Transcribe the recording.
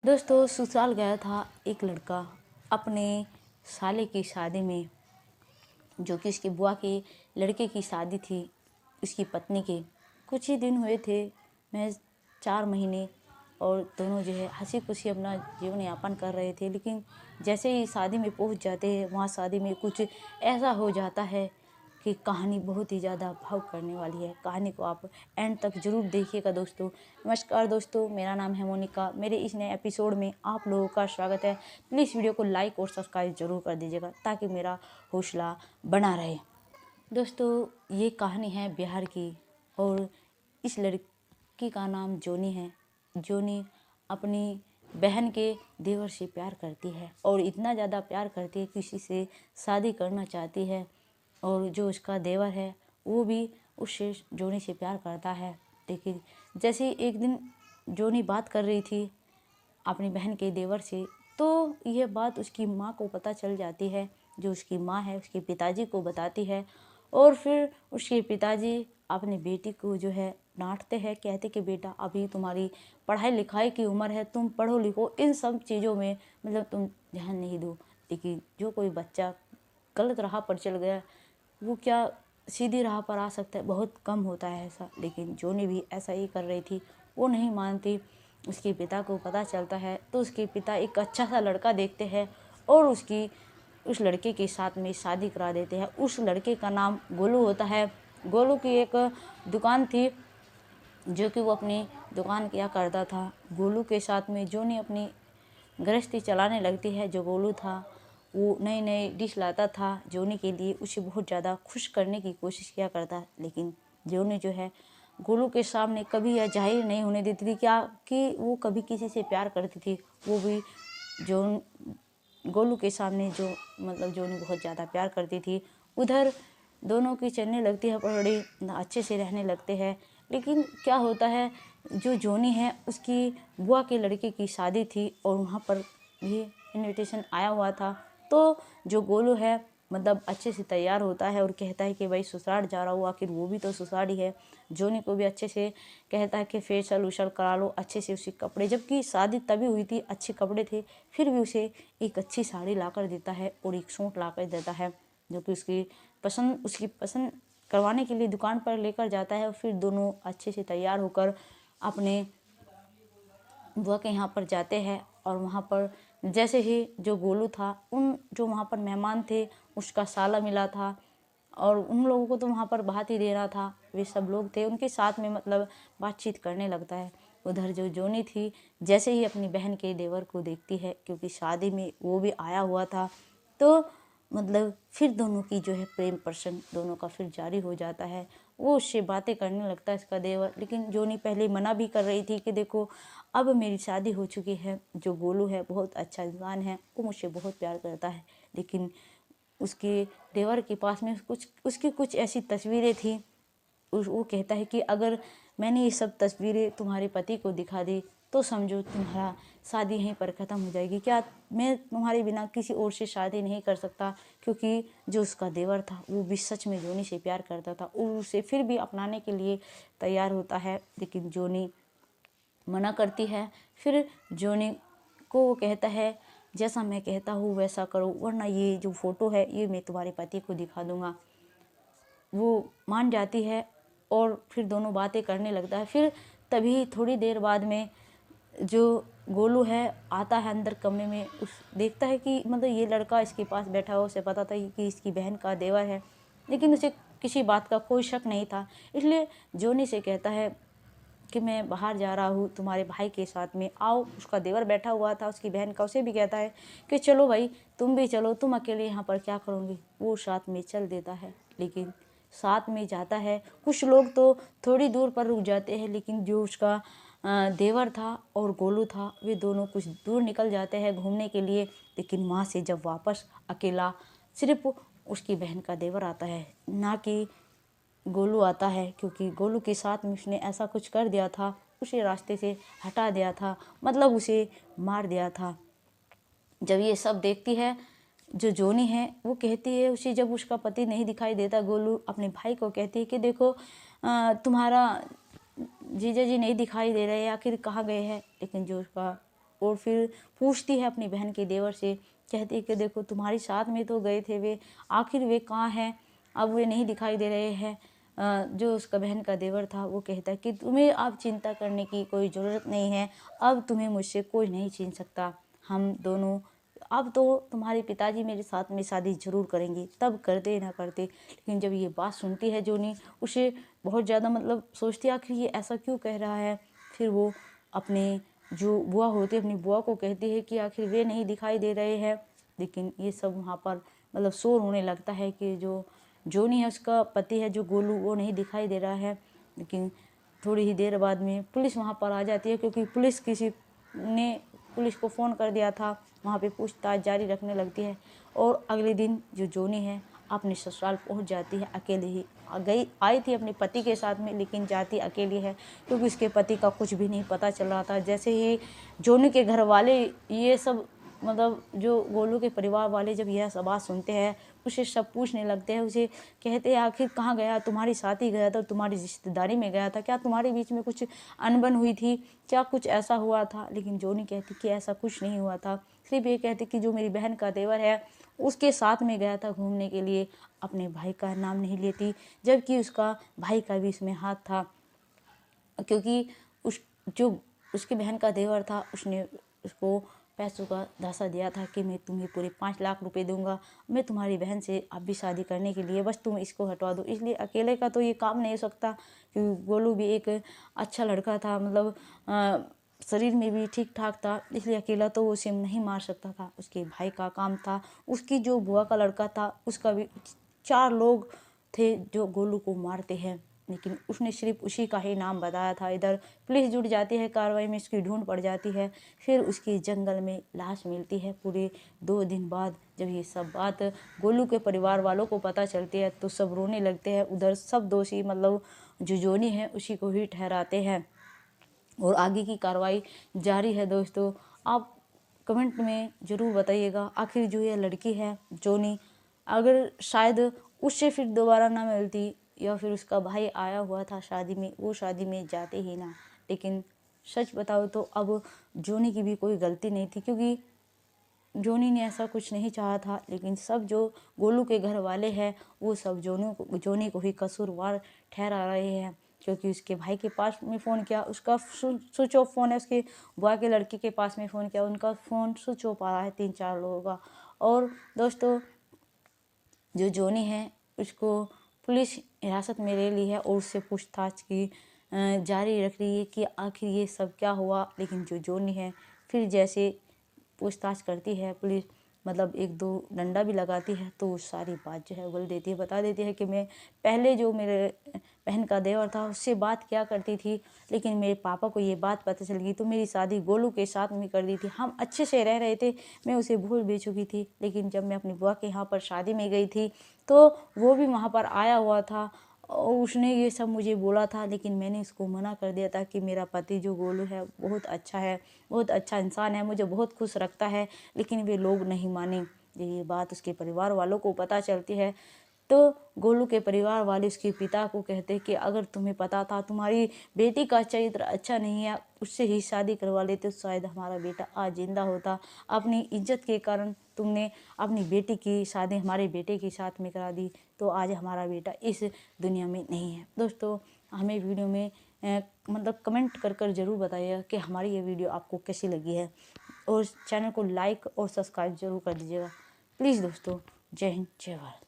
दोस्तों ससुराल गया था एक लड़का अपने साले की शादी में, जो कि उसकी बुआ के लड़के की शादी थी। उसकी पत्नी के कुछ ही दिन हुए थे, महज 4 महीने, और दोनों जो है हंसी खुशी अपना जीवन यापन कर रहे थे। लेकिन जैसे ही शादी में पहुंच जाते हैं, वहाँ शादी में कुछ ऐसा हो जाता है कि कहानी बहुत ही ज़्यादा भावुक करने वाली है। कहानी को आप एंड तक ज़रूर देखिएगा दोस्तों। नमस्कार दोस्तों, मेरा नाम है मोनिका। मेरे इस नए एपिसोड में आप लोगों का स्वागत है। प्लीज़ वीडियो को लाइक और सब्सक्राइब ज़रूर कर दीजिएगा ताकि मेरा हौसला बना रहे। दोस्तों ये कहानी है बिहार की, और इस लड़की का नाम जोनी है। जोनी अपनी बहन के देवर से प्यार करती है, और इतना ज़्यादा प्यार करती है कि किसी से शादी करना चाहती है। और जो उसका देवर है वो भी उससे जोनी से प्यार करता है। लेकिन जैसे एक दिन जोनी बात कर रही थी अपनी बहन के देवर से, तो यह बात उसकी माँ को पता चल जाती है। जो उसकी माँ है उसके पिताजी को बताती है, और फिर उसके पिताजी अपनी बेटी को जो है डांटते हैं, कहते कि बेटा अभी तुम्हारी पढ़ाई लिखाई की उम्र है, तुम पढ़ो लिखो, इन सब चीज़ों में मतलब तुम ध्यान नहीं दो। लेकिन जो कोई बच्चा गलत राह पर चल गया वो क्या सीधी राह पर आ सकता है, बहुत कम होता है ऐसा। लेकिन जोनी भी ऐसा ही कर रही थी, वो नहीं मानती। उसके पिता को पता चलता है तो उसके पिता एक अच्छा सा लड़का देखते हैं और उस लड़के के साथ में शादी करा देते हैं। उस लड़के का नाम गोलू होता है। गोलू की एक दुकान थी जो कि वो अपनी दुकान किया करता था। गोलू के साथ में जोनी अपनी गृहस्थी चलाने लगती है। जो गोलू था वो नई नई डिश लाता था जोनी के लिए, उसे बहुत ज़्यादा खुश करने की कोशिश किया करता। लेकिन जोनी जो है गोलू के सामने कभी यह जाहिर नहीं होने देती थी क्या कि वो कभी किसी से प्यार करती थी। वो भी जो गोलू के सामने जो मतलब जोनी बहुत ज़्यादा प्यार करती थी। उधर दोनों की चलने लगती है, बड़ी अच्छे से रहने लगते हैं। लेकिन क्या होता है, जो जोनी है उसकी बुआ के लड़के की शादी थी और वहाँ पर भी इनविटेशन आया हुआ था। तो जो गोलू है मतलब अच्छे से तैयार होता है और कहता है कि भाई ससुराल जा रहा हूँ, आखिर वो भी तो ससुराल ही है। जोनी को भी अच्छे से कहता है कि फेशियल उशल करा लो, अच्छे से उसी कपड़े, जबकि शादी तभी हुई थी, अच्छे कपड़े थे, फिर भी उसे एक अच्छी साड़ी ला कर देता है और एक सूट ला कर देता है, जो कि उसकी पसंद करवाने के लिए दुकान पर लेकर जाता है। और फिर दोनों अच्छे से तैयार होकर अपने बुआ के यहाँ पर जाते हैं। और वहाँ पर जैसे ही जो गोलू था, उन जो वहाँ पर मेहमान थे उसका साला मिला था, और उन लोगों को तो वहाँ पर बात ही देना था। वे सब लोग थे उनके साथ में मतलब बातचीत करने लगता है। उधर जो जोनी थी जैसे ही अपनी बहन के देवर को देखती है, क्योंकि शादी में वो भी आया हुआ था, तो मतलब फिर दोनों की जो है प्रेम प्रसंग दोनों का फिर जारी हो जाता है। वो उससे बातें करने लगता है इसका देवर। लेकिन जोनी पहले मना भी कर रही थी कि देखो अब मेरी शादी हो चुकी है। जो गोलू है बहुत अच्छा इंसान है, वो मुझसे बहुत प्यार करता है। लेकिन उसके देवर के पास में उसकी कुछ ऐसी तस्वीरें थी। वो कहता है कि अगर मैंने ये सब तस्वीरें तुम्हारे पति को दिखा दी तो समझो तुम्हारा शादी यहीं पर ख़त्म हो जाएगी। क्या मैं तुम्हारे बिना किसी और से शादी नहीं कर सकता? क्योंकि जो उसका देवर था वो भी सच में जोनी से प्यार करता था और उसे फिर भी अपनाने के लिए तैयार होता है। लेकिन जोनी मना करती है। फिर जोनी को वो कहता है जैसा मैं कहता हूँ वैसा करो, वरना ये जो फ़ोटो है ये मैं तुम्हारे पति को दिखा दूँगा। वो मान जाती है और फिर दोनों बातें करने लगता है। फिर तभी थोड़ी देर बाद में जो गोलू है आता है अंदर कमरे में, उस देखता है कि मतलब ये लड़का इसके पास बैठा हुआ, उसे पता था कि इसकी बहन का देवर है, लेकिन उसे किसी बात का कोई शक नहीं था। इसलिए जोनी से कहता है कि मैं बाहर जा रहा हूँ, तुम्हारे भाई के साथ में आओ। उसका देवर बैठा हुआ था उसकी बहन का, उसे भी कहता है कि चलो भाई तुम भी चलो, तुम अकेले यहाँ पर क्या करोगे। वो साथ में चल देता है। लेकिन साथ में जाता है, कुछ लोग तो थोड़ी दूर पर रुक जाते हैं, लेकिन जो उसका देवर था और गोलू था वे दोनों कुछ दूर निकल जाते हैं घूमने के लिए। लेकिन वहाँ से जब वापस अकेला सिर्फ उसकी बहन का देवर आता है, ना कि गोलू आता है, क्योंकि गोलू के साथ में उसने ऐसा कुछ कर दिया था, उसे रास्ते से हटा दिया था, मतलब उसे मार दिया था। जब ये सब देखती है जो जोनी है, वो कहती है उसे, जब उसका पति नहीं दिखाई देता, गोलू अपने भाई को कहती है कि देखो तुम्हारा जीजा जी नहीं दिखाई दे रहे, आखिर कहाँ गए हैं। लेकिन जो उसका और फिर पूछती है अपनी बहन के देवर से, कहती है कि देखो तुम्हारे साथ में तो गए थे वे, आखिर वे कहाँ हैं, अब वे नहीं दिखाई दे रहे हैं। जो उसका बहन का देवर था वो कहता है कि तुम्हें अब चिंता करने की कोई ज़रूरत नहीं है, अब तुम्हें मुझसे कोई नहीं छीन सकता। हम दोनों अब तो तुम्हारे पिताजी मेरे साथ में शादी जरूर करेंगे, तब करते ना करते। लेकिन जब ये बात सुनती है जोनी, उसे बहुत ज़्यादा मतलब सोचती है आखिर ये ऐसा क्यों कह रहा है। फिर वो अपने जो बुआ होती है अपनी बुआ को कहती है कि आखिर वे नहीं दिखाई दे रहे हैं। लेकिन ये सब वहाँ पर मतलब शोर होने लगता है कि जो जोनी है उसका पति है जो गोलू, वो नहीं दिखाई दे रहा है। लेकिन थोड़ी ही देर बाद में पुलिस वहाँ पर आ जाती है, क्योंकि किसी ने पुलिस को फ़ोन कर दिया था। वहाँ पे पूछताछ जारी रखने लगती है और अगले दिन जो जोनी है अपने ससुराल पहुँच जाती है अकेले ही। आई थी अपने पति के साथ में, लेकिन जाती अकेली है क्योंकि उसके पति का कुछ भी नहीं पता चल रहा था। जैसे ही जोनी के घर वाले ये सब मतलब जो गोलू के परिवार वाले जब यह बात सुनते हैं, उसे सब पूछने लगते हैं। उसे कहते हैं आखिर कहाँ गया, तुम्हारी साथ ही गया था, तुम्हारी रिश्तेदारी में गया था क्या, तुम्हारे बीच में कुछ अनबन हुई थी क्या, कुछ ऐसा हुआ था। लेकिन जोनी कहती कि ऐसा कुछ नहीं हुआ था, सिर्फ ये कहती कि जो मेरी बहन का देवर है उसके साथ में गया था घूमने के लिए, अपने भाई का नाम नहीं लेती, जबकि उसका भाई का भी इसमें हाथ था। क्योंकि जो उसकी बहन का देवर था उसने उसको पैसों का धासा दिया था कि मैं तुम्हें पूरे 5 लाख रुपए दूंगा, मैं तुम्हारी बहन से अब भी शादी करने के लिए, बस तुम इसको हटवा दो। इसलिए अकेले का तो ये काम नहीं हो सकता, क्योंकि गोलू भी एक अच्छा लड़का था, मतलब शरीर में भी ठीक ठाक था, इसलिए अकेला तो वो उसे नहीं मार सकता था। उसके भाई का काम था, उसकी जो बुआ का लड़का था उसका भी 4 लोग थे जो गोलू को मारते हैं, लेकिन उसने सिर्फ उसी का ही नाम बताया था। इधर पुलिस जुट जाती है कार्रवाई में, उसकी ढूंढ पड़ जाती है, फिर उसकी जंगल में लाश मिलती है। पूरे 2 दिन बाद जब ये सब बात गोलू के परिवार वालों को पता चलती है तो सब रोने लगते हैं। उधर सब दोषी मतलब जो जोनी है उसी को ही ठहराते हैं और आगे की कार्रवाई जारी है। दोस्तों आप कमेंट में ज़रूर बताइएगा आखिर जो ये लड़की है जोनी, अगर शायद उससे फिर दोबारा ना मिलती या फिर उसका भाई आया हुआ था शादी में, वो शादी में जाते ही ना। लेकिन सच बताओ तो अब जोनी की भी कोई गलती नहीं थी, क्योंकि जोनी ने ऐसा कुछ नहीं चाहा था। लेकिन सब जो गोलू के घर वाले हैं वो सब जोनी को ही कसूरवार ठहरा रहे हैं, क्योंकि उसके भाई के पास में फ़ोन किया, उसका स्विच ऑफ फ़ोन है, उसके बुआ के लड़के के पास में फ़ोन किया, उनका फ़ोन स्विच ऑफ आ रहा है 3-4 लोगों का। और दोस्तों जो जोनी है उसको पुलिस हिरासत में ले ली है और उससे पूछताछ की जारी रख रही है कि आखिर ये सब क्या हुआ। लेकिन जो जोनी है फिर जैसे पूछताछ करती है पुलिस, मतलब 1-2 डंडा भी लगाती है, तो वो सारी बात जो है उगल देती है, बता देती है कि मैं पहले जो मेरे बहन का देवर था उससे बात किया करती थी, लेकिन मेरे पापा को ये बात पता चल गई तो मेरी शादी गोलू के साथ में कर दी थी। हम अच्छे से रह रहे थे, मैं उसे भूल भी चुकी थी। लेकिन जब मैं अपनी बुआ के यहाँ पर शादी में गई थी तो वो भी वहाँ पर आया हुआ था और उसने ये सब मुझे बोला था, लेकिन मैंने इसको मना कर दिया था कि मेरा पति जो गोलू है बहुत अच्छा है, बहुत अच्छा इंसान है, मुझे बहुत खुश रखता है। लेकिन वे लोग नहीं माने। ये बात उसके परिवार वालों को पता चलती है तो गोलू के परिवार वाले उसके पिता को कहते कि अगर तुम्हें पता था तुम्हारी बेटी का चरित्र अच्छा नहीं है, उससे ही शादी करवा लेते तो शायद हमारा बेटा आज जिंदा होता। अपनी इज्जत के कारण तुमने अपनी बेटी की शादी हमारे बेटे के साथ में करा दी, तो आज हमारा बेटा इस दुनिया में नहीं है। दोस्तों हमें वीडियो में मतलब कमेंट कर ज़रूर बताइएगा कि हमारी ये वीडियो आपको कैसी लगी है और चैनल को लाइक और सब्सक्राइब जरूर कर दीजिएगा प्लीज़। दोस्तों जय हिंद जय भारत।